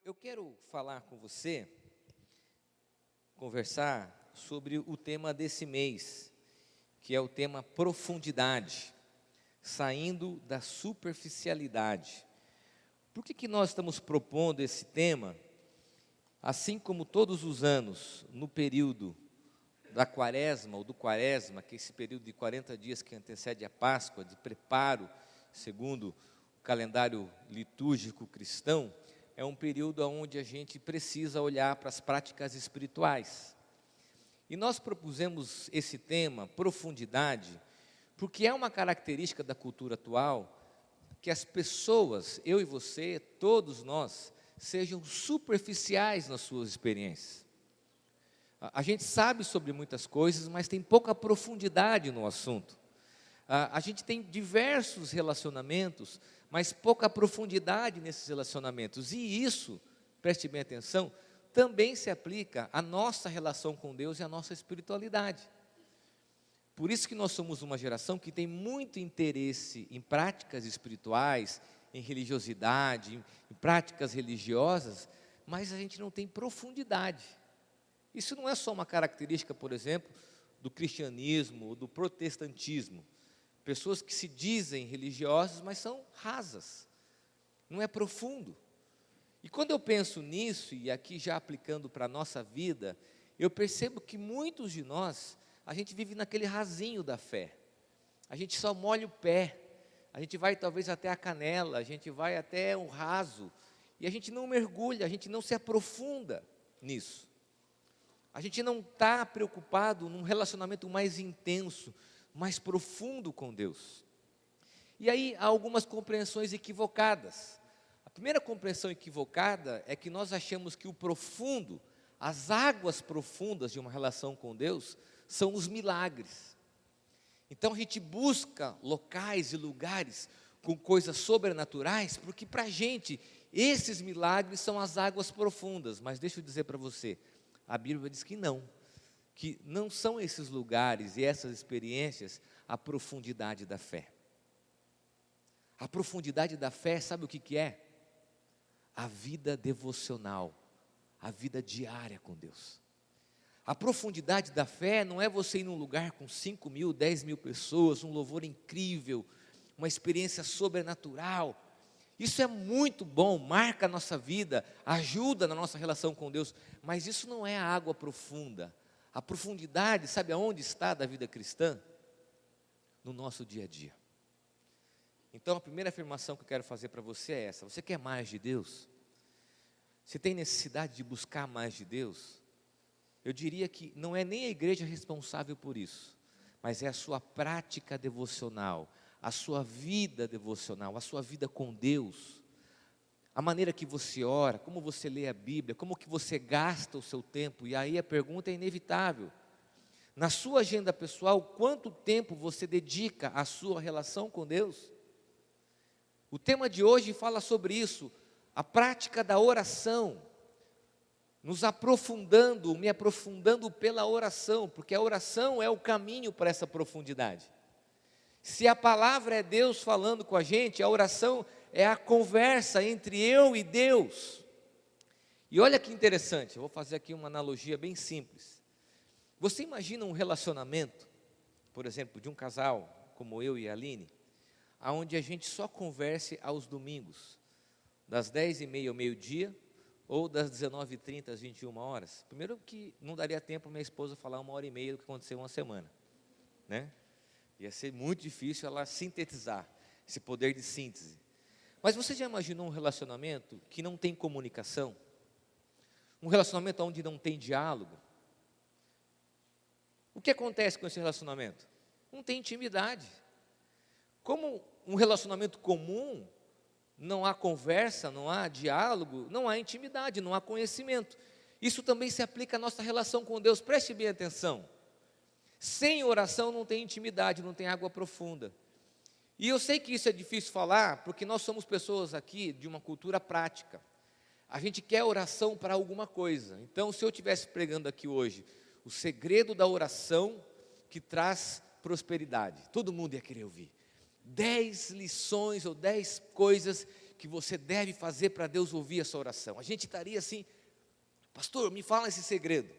Eu quero falar com você, conversar sobre o tema desse mês, que é o tema profundidade, saindo da superficialidade. Por que nós estamos propondo esse tema? Assim como todos os anos, no período da quaresma, ou do quaresma, que é esse período de 40 dias que antecede a Páscoa, de preparo, segundo o calendário litúrgico cristão, é um período onde a gente precisa olhar para as práticas espirituais. E nós propusemos esse tema, profundidade, porque é uma característica da cultura atual que as pessoas, eu e você, todos nós, sejam superficiais nas suas experiências. A gente sabe sobre muitas coisas, mas tem pouca profundidade no assunto. A gente tem diversos relacionamentos, mas pouca profundidade nesses relacionamentos. E isso, preste bem atenção, também se aplica à nossa relação com Deus e à nossa espiritualidade. Por isso que nós somos uma geração que tem muito interesse em práticas espirituais, em religiosidade, em práticas religiosas, mas a gente não tem profundidade. Isso não é só uma característica, por exemplo, do cristianismo ou do protestantismo. Pessoas que se dizem religiosas, mas são rasas, não é profundo. E quando eu penso nisso, e aqui já aplicando para a nossa vida, eu percebo que muitos de nós, a gente vive naquele rasinho da fé. A gente só molha o pé, a gente vai talvez até a canela, a gente vai até o raso, e a gente não mergulha, a gente não se aprofunda nisso. A gente não está preocupado num relacionamento mais intenso, mais profundo com Deus. E aí há algumas compreensões equivocadas. A primeira compreensão equivocada é que nós achamos que o profundo, as águas profundas de uma relação com Deus, são os milagres. Então a gente busca locais e lugares com coisas sobrenaturais, porque para a gente esses milagres são as águas profundas. Mas deixa eu dizer para você, a Bíblia diz que não são esses lugares e essas experiências a profundidade da fé. A profundidade da fé, sabe o que é? A vida devocional, a vida diária com Deus. A profundidade da fé não é você ir num lugar com 5.000, 10.000 pessoas, um louvor incrível, uma experiência sobrenatural. Isso é muito bom, marca a nossa vida, ajuda na nossa relação com Deus, mas isso não é a água profunda. A profundidade, sabe aonde está da vida cristã? No nosso dia a dia. Então a primeira afirmação que eu quero fazer para você é essa: você quer mais de Deus? Você tem necessidade de buscar mais de Deus? Eu diria que não é nem a igreja responsável por isso, mas é a sua prática devocional, a sua vida devocional, a sua vida com Deus, a maneira que você ora, como você lê a Bíblia, como que você gasta o seu tempo. E aí a pergunta é inevitável: na sua agenda pessoal, quanto tempo você dedica à sua relação com Deus? O tema de hoje fala sobre isso, a prática da oração, me aprofundando pela oração, porque a oração é o caminho para essa profundidade. Se a palavra é Deus falando com a gente, a oração é a conversa entre eu e Deus. E olha que interessante, eu vou fazer aqui uma analogia bem simples. Você imagina um relacionamento, por exemplo, de um casal, como eu e a Aline, onde a gente só converse aos domingos, das 10h30 ao meio-dia, ou das 19h30 às 21h. Primeiro que não daria tempo para minha esposa falar 1h30 do que aconteceu uma semana, né? Ia ser muito difícil ela sintetizar, esse poder de síntese. Mas você já imaginou um relacionamento que não tem comunicação? Um relacionamento onde não tem diálogo? O que acontece com esse relacionamento? Não tem intimidade. Como um relacionamento comum, não há conversa, não há diálogo, não há intimidade, não há conhecimento. Isso também se aplica à nossa relação com Deus. Preste bem atenção. Sem oração não tem intimidade, não tem água profunda. E eu sei que isso é difícil falar, porque nós somos pessoas aqui de uma cultura prática. A gente quer oração para alguma coisa. Então, se eu estivesse pregando aqui hoje o segredo da oração que traz prosperidade, todo mundo ia querer ouvir. 10 lições ou 10 coisas que você deve fazer para Deus ouvir a sua oração? A gente estaria assim, pastor, me fala esse segredo.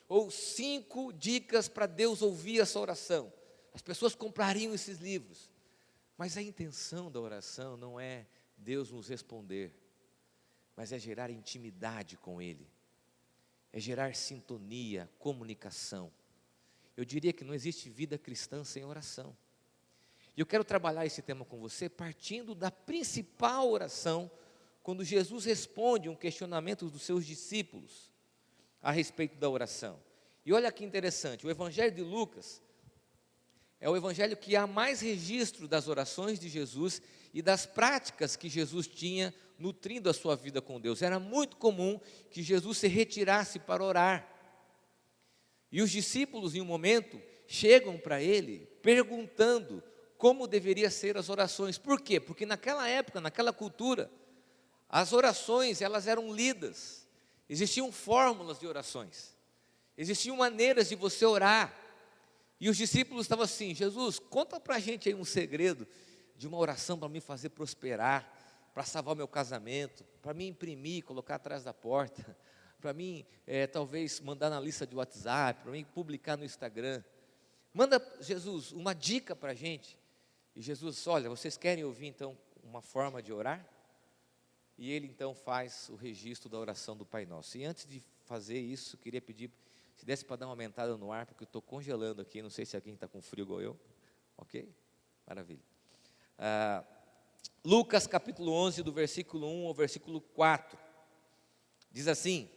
Ou 5 dicas para Deus ouvir a sua oração. As pessoas comprariam esses livros. Mas a intenção da oração não é Deus nos responder, mas é gerar intimidade com Ele, é gerar sintonia, comunicação. Eu diria que não existe vida cristã sem oração. E eu quero trabalhar esse tema com você partindo da principal oração, quando Jesus responde um questionamento dos seus discípulos a respeito da oração. E olha que interessante, o Evangelho de Lucas é o evangelho que há mais registro das orações de Jesus e das práticas que Jesus tinha nutrindo a sua vida com Deus. Era muito comum que Jesus se retirasse para orar. E os discípulos, em um momento, chegam para ele perguntando como deveriam ser as orações. Por quê? Porque naquela época, naquela cultura, as orações elas eram lidas. Existiam fórmulas de orações. Existiam maneiras de você orar. E os discípulos estavam assim, Jesus, conta para a gente aí um segredo de uma oração para me fazer prosperar, para salvar o meu casamento, para me imprimir, colocar atrás da porta, para mim, talvez, mandar na lista de WhatsApp, para mim publicar no Instagram. Manda, Jesus, uma dica para a gente. E Jesus, olha, vocês querem ouvir então uma forma de orar? E ele então faz o registro da oração do Pai Nosso. E antes de fazer isso, queria pedir, se desse para dar uma aumentada no ar, porque eu estou congelando aqui, não sei se alguém está com frio igual eu. Ok? Maravilha. Lucas capítulo 11, do versículo 1 ao versículo 4. Diz assim,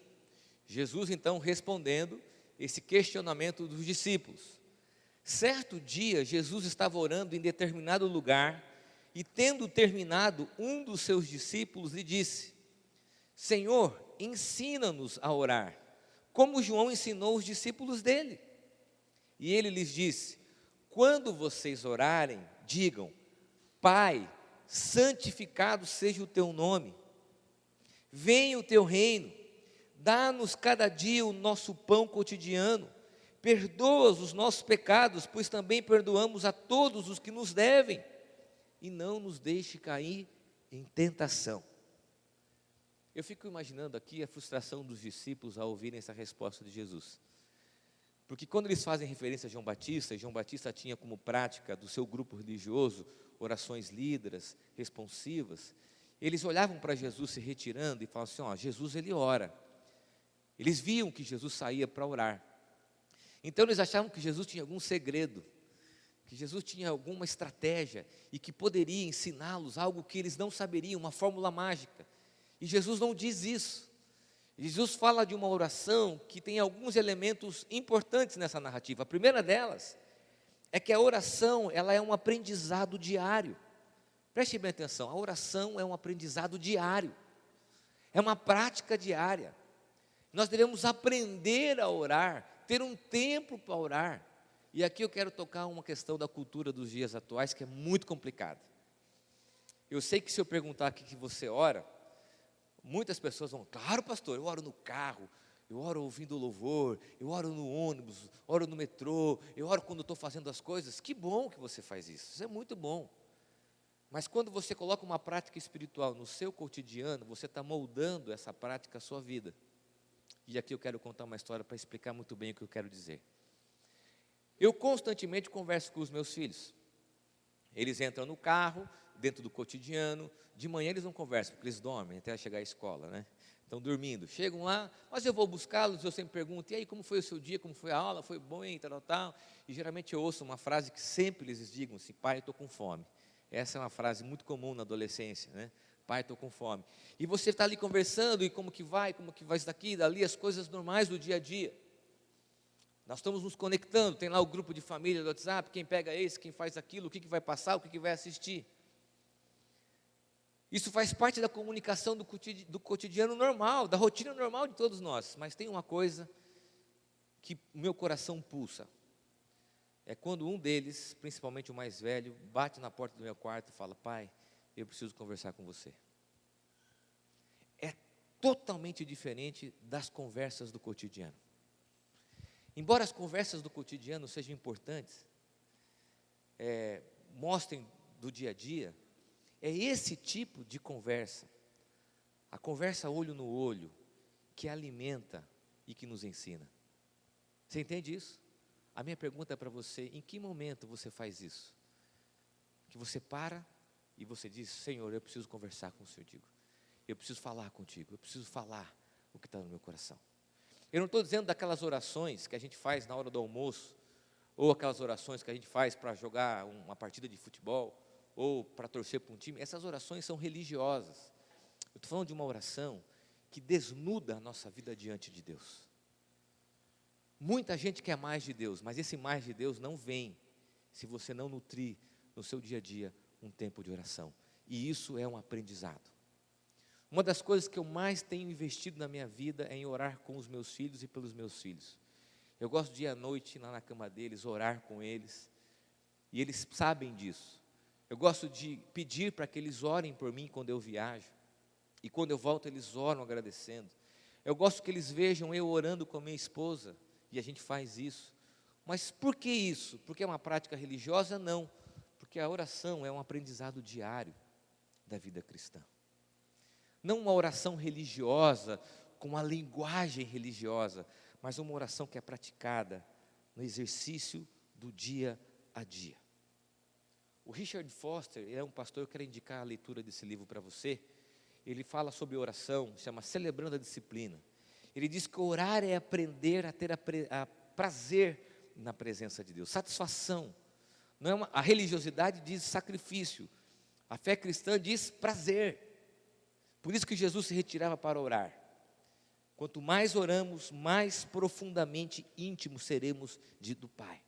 Jesus então respondendo esse questionamento dos discípulos. Certo dia, Jesus estava orando em determinado lugar, e tendo terminado, um dos seus discípulos lhe disse, Senhor, ensina-nos a orar, como João ensinou os discípulos dele. E ele lhes disse, quando vocês orarem, digam, Pai, santificado seja o teu nome, venha o teu reino, dá-nos cada dia o nosso pão cotidiano, perdoa os nossos pecados, pois também perdoamos a todos os que nos devem, e não nos deixe cair em tentação. Eu fico imaginando aqui a frustração dos discípulos ao ouvirem essa resposta de Jesus. Porque quando eles fazem referência a João Batista tinha como prática do seu grupo religioso orações líderas, responsivas. Eles olhavam para Jesus se retirando e falavam assim, Jesus ele ora. Eles viam que Jesus saía para orar. Então eles achavam que Jesus tinha algum segredo, que Jesus tinha alguma estratégia e que poderia ensiná-los algo que eles não saberiam, uma fórmula mágica. E Jesus não diz isso. Jesus fala de uma oração que tem alguns elementos importantes nessa narrativa. A primeira delas é que a oração, ela é um aprendizado diário. Preste bem atenção, a oração é um aprendizado diário. É uma prática diária. Nós devemos aprender a orar, ter um tempo para orar. E aqui eu quero tocar uma questão da cultura dos dias atuais que é muito complicada. Eu sei que se eu perguntar aqui que você ora, muitas pessoas vão, claro pastor, eu oro no carro, eu oro ouvindo louvor, eu oro no ônibus, oro no metrô, eu oro quando estou fazendo as coisas. Que bom que você faz isso é muito bom. Mas quando você coloca uma prática espiritual no seu cotidiano, você está moldando essa prática à sua vida. E aqui eu quero contar uma história para explicar muito bem o que eu quero dizer. Eu constantemente converso com os meus filhos. Eles entram no carro, dentro do cotidiano. De manhã eles não conversam, porque eles dormem até chegar à escola, né? Estão dormindo. Chegam lá, mas eu vou buscá-los, eu sempre pergunto, e aí, como foi o seu dia, como foi a aula, foi bom, hein, tal. E geralmente eu ouço uma frase que sempre eles digam assim, pai, eu estou com fome. Essa é uma frase muito comum na adolescência, né? Pai, estou com fome. E você está ali conversando, e como que vai isso daqui, dali, as coisas normais do dia a dia. Nós estamos nos conectando, tem lá o grupo de família do WhatsApp, quem pega esse, quem faz aquilo, o que vai passar, o que vai assistir. Isso faz parte da comunicação do cotidiano normal, da rotina normal de todos nós. Mas tem uma coisa que o meu coração pulsa. É quando um deles, principalmente o mais velho, bate na porta do meu quarto e fala, pai, eu preciso conversar com você. É totalmente diferente das conversas do cotidiano. Embora as conversas do cotidiano sejam importantes, mostrem do dia a dia, É esse tipo de conversa, a conversa olho no olho, que alimenta e que nos ensina. Você entende isso? A minha pergunta é para você: em que momento você faz isso? Que você para e você diz: Senhor, eu preciso conversar com o Senhor, eu preciso falar contigo, eu preciso falar o que está no meu coração. Eu não estou dizendo daquelas orações que a gente faz na hora do almoço, ou aquelas orações que a gente faz para jogar uma partida de futebol, ou para torcer para um time. Essas orações são religiosas. Eu estou falando de uma oração que desnuda a nossa vida diante de Deus. Muita gente quer mais de Deus, mas esse mais de Deus não vem se você não nutrir no seu dia a dia um tempo de oração. E isso é um aprendizado. Uma das coisas que eu mais tenho investido na minha vida é em orar com os meus filhos e pelos meus filhos. Eu gosto de ir à noite lá na cama deles, orar com eles, e eles sabem disso. Eu gosto de pedir para que eles orem por mim quando eu viajo, e quando eu volto eles oram agradecendo. Eu gosto que eles vejam eu orando com a minha esposa, e a gente faz isso. Mas por que isso? Porque é uma prática religiosa? Não, porque a oração é um aprendizado diário da vida cristã. Não uma oração religiosa, com uma linguagem religiosa, mas uma oração que é praticada no exercício do dia a dia. O Richard Foster, ele é um pastor, eu quero indicar a leitura desse livro para você. Ele fala sobre oração, chama Celebrando a Disciplina. Ele diz que orar é aprender a ter a prazer na presença de Deus, satisfação. Não é a religiosidade diz sacrifício, a fé cristã diz prazer. Por isso que Jesus se retirava para orar. Quanto mais oramos, mais profundamente íntimos seremos do Pai.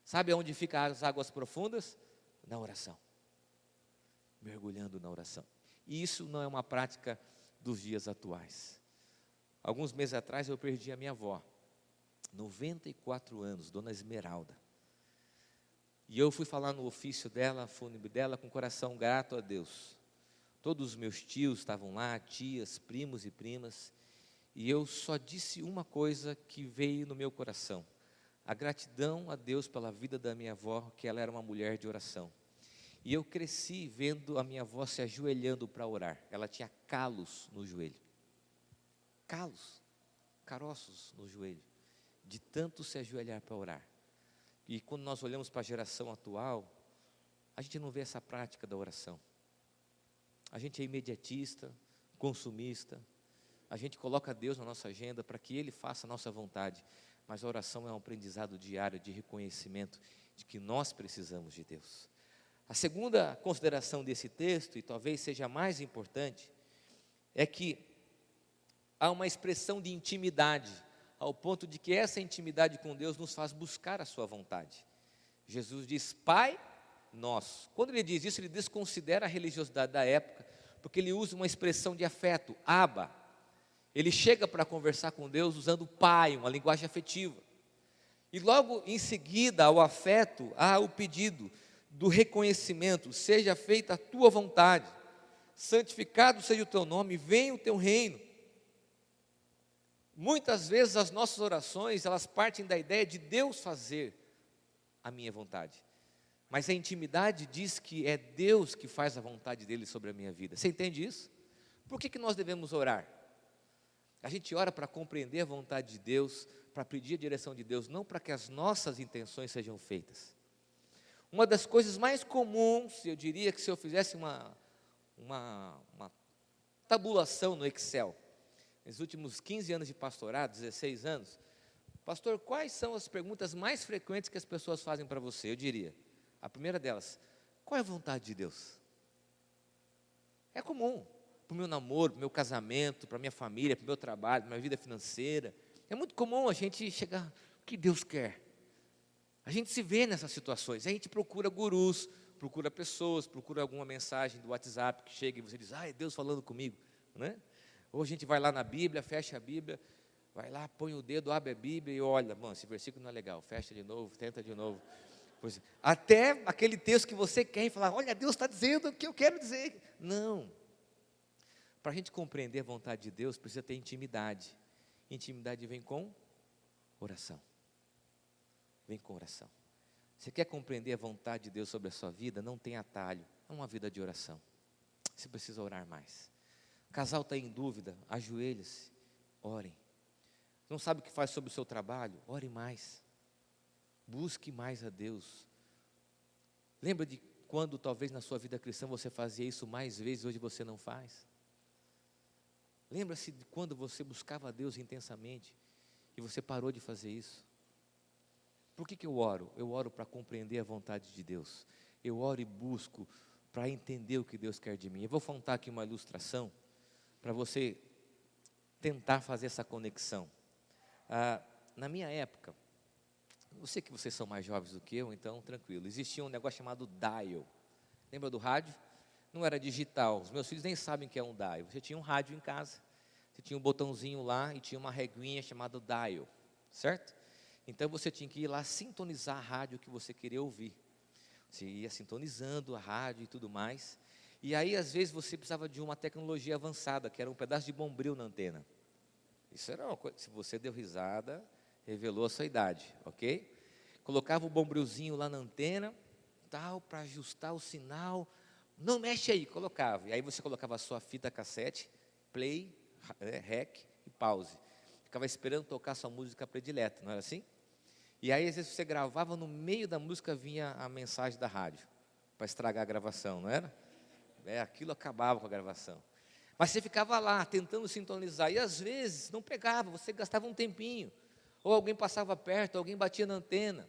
Sabe onde ficam as águas profundas? Na oração. Mergulhando na oração. E isso não é uma prática dos dias atuais. Alguns meses atrás eu perdi a minha avó, 94 anos, Dona Esmeralda. E eu fui falar no ofício dela, fúnebre dela, com o coração grato a Deus. Todos os meus tios estavam lá, tias, primos e primas, e eu só disse uma coisa que veio no meu coração: a gratidão a Deus pela vida da minha avó, que ela era uma mulher de oração. E eu cresci vendo a minha avó se ajoelhando para orar. Ela tinha calos no joelho, caroços no joelho, de tanto se ajoelhar para orar. E quando nós olhamos para a geração atual, a gente não vê essa prática da oração. A gente é imediatista, consumista, a gente coloca Deus na nossa agenda para que Ele faça a nossa vontade, mas a oração é um aprendizado diário de reconhecimento de que nós precisamos de Deus. A segunda consideração desse texto, e talvez seja a mais importante, é que há uma expressão de intimidade, ao ponto de que essa intimidade com Deus nos faz buscar a sua vontade. Jesus diz: Pai nosso. Quando ele diz isso, ele desconsidera a religiosidade da época, porque ele usa uma expressão de afeto, Abba. Ele chega para conversar com Deus usando pai, uma linguagem afetiva. E logo em seguida ao afeto, há o pedido do reconhecimento: seja feita a tua vontade, santificado seja o teu nome, venha o teu reino. Muitas vezes as nossas orações, elas partem da ideia de Deus fazer a minha vontade. Mas a intimidade diz que é Deus que faz a vontade dele sobre a minha vida. Você entende isso? Por que nós devemos orar? A gente ora para compreender a vontade de Deus, para pedir a direção de Deus, não para que as nossas intenções sejam feitas. Uma das coisas mais comuns, eu diria que se eu fizesse uma tabulação no Excel, nos últimos 15 anos de pastorado, 16 anos, pastor, quais são as perguntas mais frequentes que as pessoas fazem para você? Eu diria, a primeira delas: qual é a vontade de Deus? É comum, para o meu namoro, para o meu casamento, para a minha família, para o meu trabalho, para a minha vida financeira. É muito comum a gente chegar: o que Deus quer? A gente se vê nessas situações, a gente procura gurus, procura pessoas, procura alguma mensagem do WhatsApp que chega e você diz: é Deus falando comigo, né? Ou a gente vai lá na Bíblia, fecha a Bíblia, vai lá, põe o dedo, abre a Bíblia e olha: bom, esse versículo não é legal, fecha de novo, tenta de novo. Pois, até aquele texto que você quer e falar: olha, Deus está dizendo o que eu quero dizer. Não. Para a gente compreender a vontade de Deus, precisa ter intimidade. Intimidade vem com oração. Vem com oração. Você quer compreender a vontade de Deus sobre a sua vida? Não tem atalho, é uma vida de oração. Você precisa orar mais. O casal está em dúvida, ajoelhe-se, orem. Não sabe o que faz sobre o seu trabalho? Ore mais. Busque mais a Deus. Lembra de quando talvez na sua vida cristã você fazia isso mais vezes, hoje você não faz? Lembra-se de quando você buscava a Deus intensamente e você parou de fazer isso? Por que eu oro? Eu oro para compreender a vontade de Deus. Eu oro e busco para entender o que Deus quer de mim. Eu vou contar aqui uma ilustração para você tentar fazer essa conexão. Na minha época, eu sei que vocês são mais jovens do que eu, então tranquilo. Existia um negócio chamado dial. Lembra do rádio? Não era digital. Os meus filhos nem sabem o que é um dial. Você tinha um rádio em casa, você tinha um botãozinho lá e tinha uma reguinha chamada dial, certo? Então você tinha que ir lá sintonizar a rádio que você queria ouvir. Você ia sintonizando a rádio e tudo mais. E aí às vezes você precisava de uma tecnologia avançada, que era um pedaço de bombril na antena. Isso era uma coisa, se você deu risada, revelou a sua idade, ok? Colocava o bombrilzinho lá na antena, tal, para ajustar o sinal. Não mexe aí, colocava. E aí você colocava a sua fita cassete, play, rec e pause. Ficava esperando tocar a sua música predileta, não era assim? E aí às vezes você gravava, no meio da música vinha a mensagem da rádio, para estragar a gravação, não era? Aquilo acabava com a gravação. Mas você ficava lá, tentando sintonizar, e às vezes não pegava, você gastava um tempinho. Ou alguém passava perto, alguém batia na antena.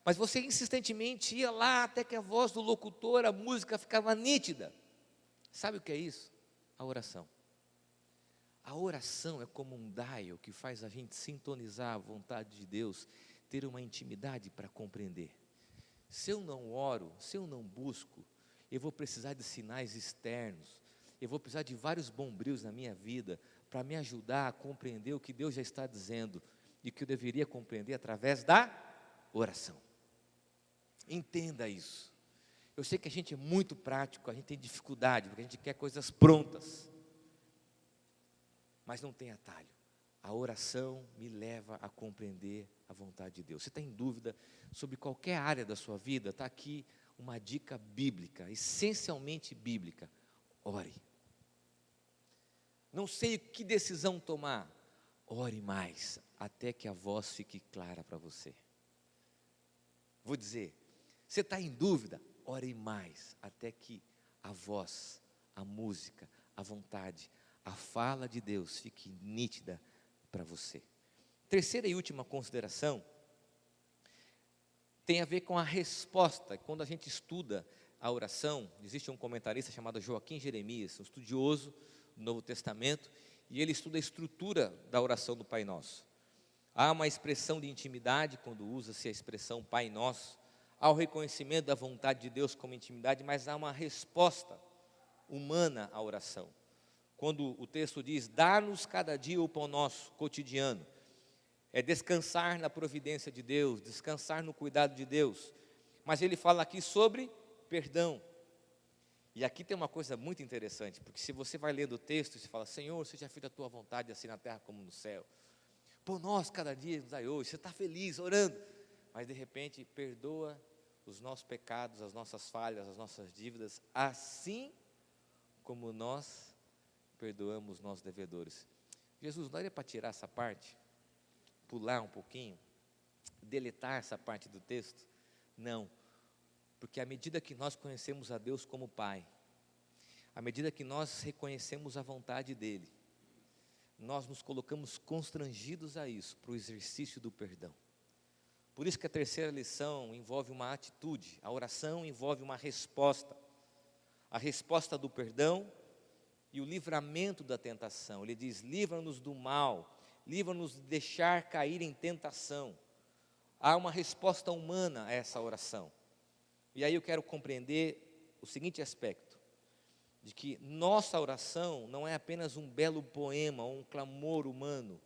Mas você insistentemente ia lá, até que a voz do locutor, a música ficava nítida. Sabe o que é isso? A oração. A oração é como um dial que faz a gente sintonizar a vontade de Deus, ter uma intimidade para compreender. Se eu não oro, se eu não busco, eu vou precisar de sinais externos, eu vou precisar de vários bombrios na minha vida para me ajudar a compreender o que Deus já está dizendo e que eu deveria compreender através da oração. Entenda isso. Eu sei que a gente é muito prático, a gente tem dificuldade, porque a gente quer coisas prontas, mas não tem atalho. A oração me leva a compreender a vontade de Deus. Você está em dúvida sobre qualquer área da sua vida? Está aqui uma dica bíblica, essencialmente bíblica. Ore. Não sei que decisão tomar. Ore mais, até que a voz fique clara para você. Vou dizer, você está em dúvida? Ore mais, até que a voz, a música, a vontade, a fala de Deus fique nítida para você. Terceira e última consideração tem a ver com a resposta. Quando a gente estuda a oração, existe um comentarista chamado Joaquim Jeremias, um estudioso do Novo Testamento, e ele estuda a estrutura da oração do Pai Nosso. Há uma expressão de intimidade quando usa-se a expressão Pai Nosso, há o reconhecimento da vontade de Deus como intimidade, mas há uma resposta humana à oração. Quando o texto diz, dá-nos cada dia o pão nosso cotidiano, é descansar na providência de Deus, descansar no cuidado de Deus. Mas ele fala aqui sobre perdão. E aqui tem uma coisa muito interessante, porque se você vai lendo o texto e você fala, Senhor, seja feita a tua vontade, assim na terra como no céu. Pão nosso cada dia nos dai hoje, você está feliz, orando. Mas de repente, perdoa os nossos pecados, as nossas falhas, as nossas dívidas, assim como nós perdoamos os nossos devedores. Jesus, não era para tirar essa parte? Pular um pouquinho? Deletar essa parte do texto? Não, porque à medida que nós conhecemos a Deus como Pai, à medida que nós reconhecemos a vontade dEle, nós nos colocamos constrangidos a isso, para o exercício do perdão. Por isso que a terceira lição envolve uma atitude, a oração envolve uma resposta. A resposta do perdão e o livramento da tentação. Ele diz, livra-nos do mal, livra-nos de deixar cair em tentação. Há uma resposta humana a essa oração. E aí eu quero compreender o seguinte aspecto, de que nossa oração não é apenas um belo poema ou um clamor humano,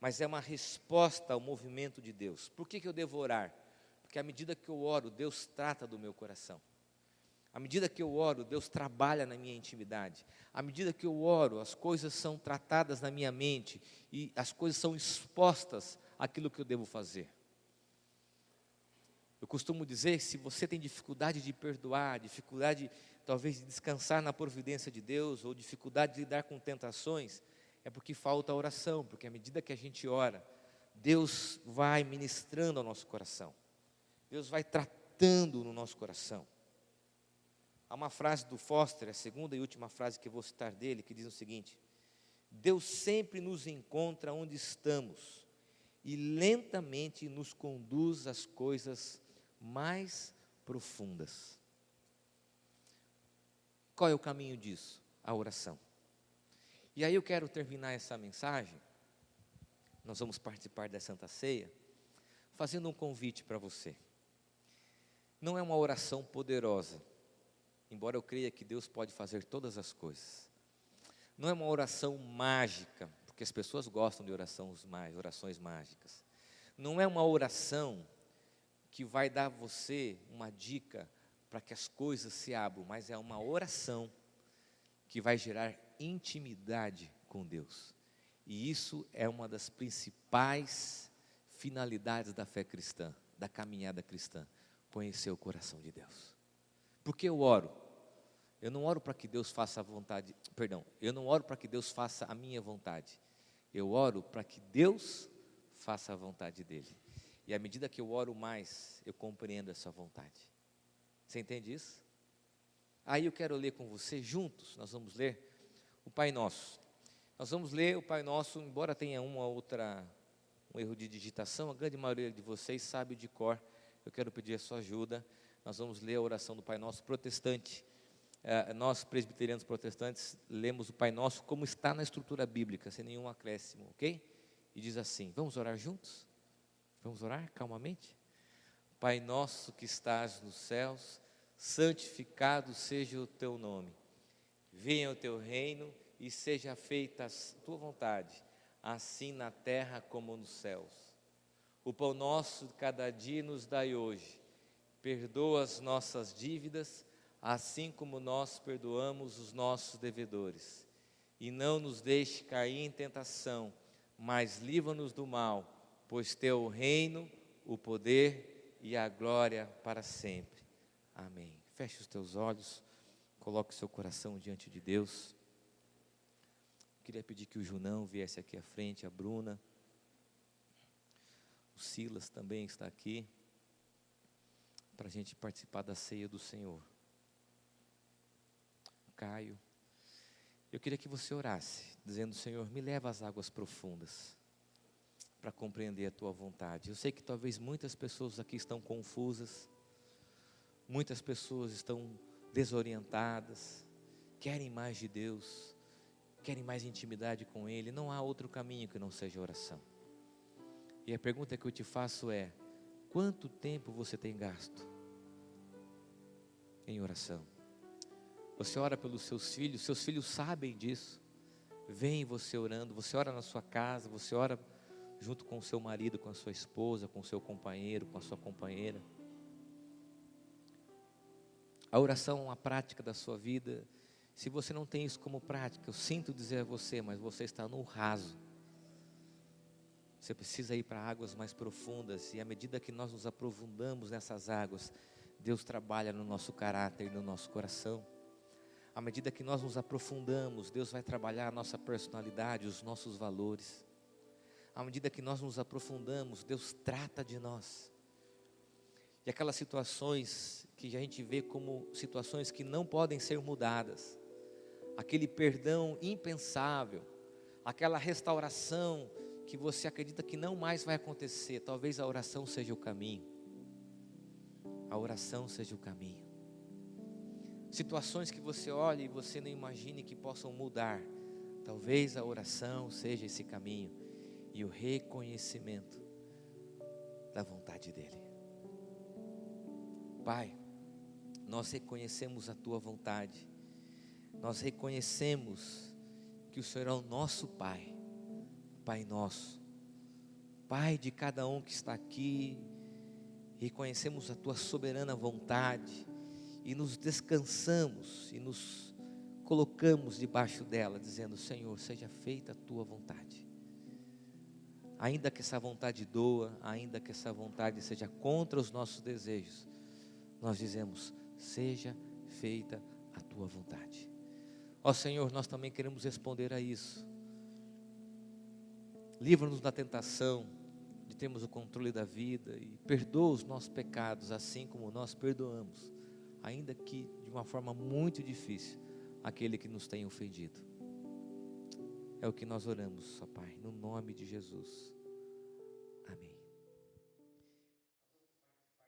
mas é uma resposta ao movimento de Deus. Por que eu devo orar? Porque à medida que eu oro, Deus trata do meu coração. À medida que eu oro, Deus trabalha na minha intimidade. À medida que eu oro, as coisas são tratadas na minha mente e as coisas são expostas àquilo que eu devo fazer. Eu costumo dizer, se você tem dificuldade de perdoar, dificuldade talvez de descansar na providência de Deus, ou dificuldade de lidar com tentações, é porque falta oração, porque à medida que a gente ora, Deus vai ministrando ao nosso coração, Deus vai tratando no nosso coração. Há uma frase do Foster, a segunda e última frase que eu vou citar dele, que diz o seguinte: Deus sempre nos encontra onde estamos e lentamente nos conduz às coisas mais profundas. Qual é o caminho disso? A oração. E aí eu quero terminar essa mensagem, nós vamos participar da Santa Ceia, fazendo um convite para você. Não é uma oração poderosa, embora eu creia que Deus pode fazer todas as coisas. Não é uma oração mágica, porque as pessoas gostam de orações mágicas. Não é uma oração que vai dar a você uma dica para que as coisas se abram, mas é uma oração que vai gerar intimidade com Deus. E isso é uma das principais finalidades da fé cristã, da caminhada cristã, conhecer o coração de Deus. Porque eu oro? Eu não oro para que Deus faça a vontade, eu não oro para que Deus faça a minha vontade. Eu oro para que Deus faça a vontade dEle. E à medida que eu oro mais, eu compreendo essa vontade. Você entende isso? Aí eu quero ler com você juntos, nós vamos ler o Pai Nosso. Nós vamos ler o Pai Nosso, embora tenha um erro de digitação, a grande maioria de vocês sabe de cor. Eu quero pedir a sua ajuda. Nós vamos ler a oração do Pai Nosso protestante. Nós, presbiterianos protestantes, lemos o Pai Nosso como está na estrutura bíblica, sem nenhum acréscimo, ok? E diz assim, vamos orar juntos? Vamos orar calmamente? Pai nosso que estás nos céus, santificado seja o teu nome. Venha o teu reino e seja feita a tua vontade, assim na terra como nos céus. O pão nosso de cada dia nos dai hoje. Perdoa as nossas dívidas, assim como nós perdoamos os nossos devedores. E não nos deixe cair em tentação, mas livra-nos do mal, pois teu o reino, o poder e a glória para sempre. Amém. Feche os teus olhos, coloque o seu coração diante de Deus. Queria pedir que o Junão viesse aqui à frente, a Bruna. O Silas também está aqui, para a gente participar da ceia do Senhor. Caio, eu queria que você orasse, dizendo, Senhor, me leva às águas profundas, para compreender a tua vontade. Eu sei que talvez muitas pessoas aqui estão confusas, muitas pessoas estão desorientadas, querem mais de Deus, querem mais intimidade com Ele. Não há outro caminho que não seja oração. E a pergunta que eu te faço é, quanto tempo você tem gasto em oração? Você ora pelos seus filhos sabem disso, veem você orando, você ora na sua casa, você ora junto com o seu marido, com a sua esposa, com o seu companheiro, com a sua companheira. A oração é uma prática da sua vida. Se você não tem isso como prática, eu sinto dizer a você, mas você está no raso. Você precisa ir para águas mais profundas, e à medida que nós nos aprofundamos nessas águas, Deus trabalha no nosso caráter e no nosso coração. À medida que nós nos aprofundamos, Deus vai trabalhar a nossa personalidade, os nossos valores. À medida que nós nos aprofundamos, Deus trata de nós. E aquelas situações que a gente vê como situações que não podem ser mudadas, aquele perdão impensável, aquela restauração que você acredita que não mais vai acontecer, talvez a oração seja o caminho. A oração seja o caminho. Situações que você olha e você não imagine que possam mudar, talvez a oração seja esse caminho, e o reconhecimento da vontade dEle. Pai, nós reconhecemos a Tua vontade, nós reconhecemos que o Senhor é o nosso Pai, Pai nosso, Pai de cada um que está aqui. Reconhecemos a Tua soberana vontade e nos descansamos e nos colocamos debaixo dela, dizendo, Senhor, seja feita a Tua vontade. Ainda que essa vontade doa, ainda que essa vontade seja contra os nossos desejos, nós dizemos, seja feita a tua vontade. Ó Senhor, nós também queremos responder a isso. Livra-nos da tentação de termos o controle da vida e perdoa os nossos pecados, assim como nós perdoamos, ainda que de uma forma muito difícil, aquele que nos tem ofendido. É o que nós oramos, ó Pai, no nome de Jesus. Amém.